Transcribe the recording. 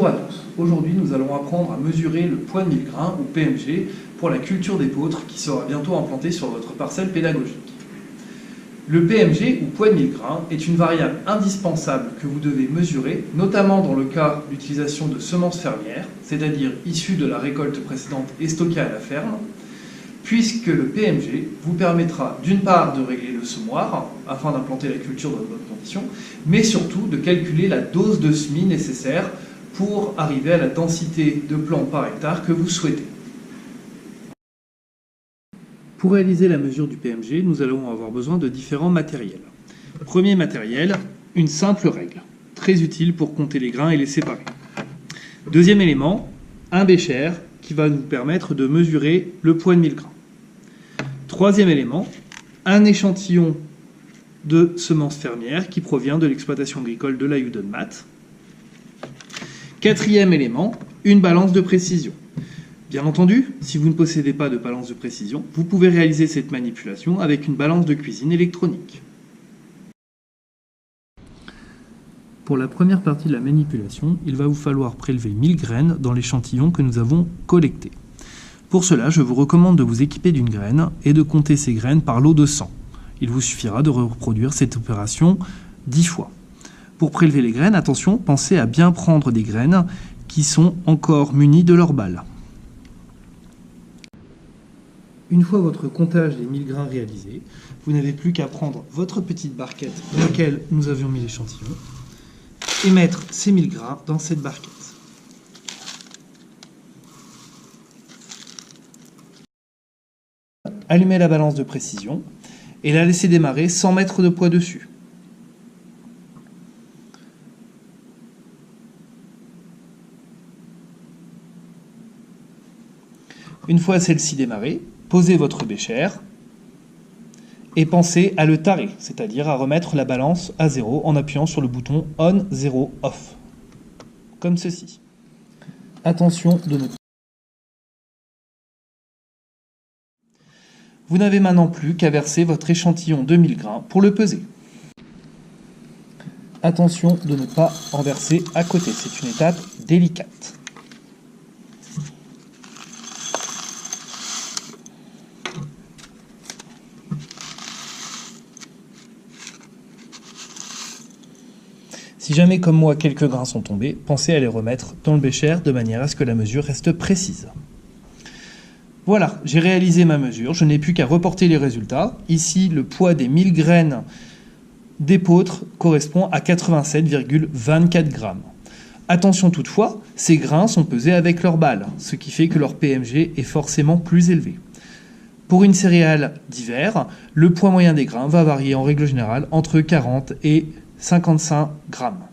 Bonjour à tous. Aujourd'hui, nous allons apprendre à mesurer le poids de 1000 grains, ou PMG, pour la culture d'épeautre qui sera bientôt implantée sur votre parcelle pédagogique. Le PMG, ou poids de 1000 grains, est une variable indispensable que vous devez mesurer, notamment dans le cas d'utilisation de semences fermières, c'est-à-dire issues de la récolte précédente et stockées à la ferme, puisque le PMG vous permettra d'une part de régler le semoir, afin d'implanter la culture dans de bonnes conditions, mais surtout de calculer la dose de semis nécessaire pour arriver à la densité de plantes par hectare que vous souhaitez. Pour réaliser la mesure du PMG, nous allons avoir besoin de différents matériels. Premier matériel, une simple règle, très utile pour compter les grains et les séparer. Deuxième élément, un bécher qui va nous permettre de mesurer le poids de 1000 grains. Troisième élément, un échantillon de semences fermières qui provient de l'exploitation agricole de la Yudenmat. Quatrième élément, une balance de précision. Bien entendu, si vous ne possédez pas de balance de précision, vous pouvez réaliser cette manipulation avec une balance de cuisine électronique. Pour la première partie de la manipulation, il va vous falloir prélever 1000 graines dans l'échantillon que nous avons collecté. Pour cela, je vous recommande de vous équiper d'une graine et de compter ces graines par lot de 100. Il vous suffira de reproduire cette opération 10 fois. Pour prélever les graines, attention, pensez à bien prendre des graines qui sont encore munies de leur balle. Une fois votre comptage des 1000 grains réalisé, vous n'avez plus qu'à prendre votre petite barquette dans laquelle nous avions mis l'échantillon et mettre ces 1000 grains dans cette barquette. Allumez la balance de précision et la laissez démarrer sans mettre de poids dessus. Une fois celle-ci démarrée, posez votre bécher et pensez à le tarer, c'est-à-dire à remettre la balance à 0 en appuyant sur le bouton On, 0, Off, comme ceci. Attention de ne pas. Vous n'avez maintenant plus qu'à verser votre échantillon de 1000 grains pour le peser. Attention de ne pas en verser à côté, c'est une étape délicate. Si jamais, comme moi, quelques grains sont tombés, pensez à les remettre dans le bécher de manière à ce que la mesure reste précise. Voilà, j'ai réalisé ma mesure, je n'ai plus qu'à reporter les résultats. Ici, le poids des 1000 graines d'épeautre correspond à 87,24 grammes. Attention toutefois, ces grains sont pesés avec leur balle, ce qui fait que leur PMG est forcément plus élevé. Pour une céréale d'hiver, le poids moyen des grains va varier en règle générale entre 40 et 55 grammes.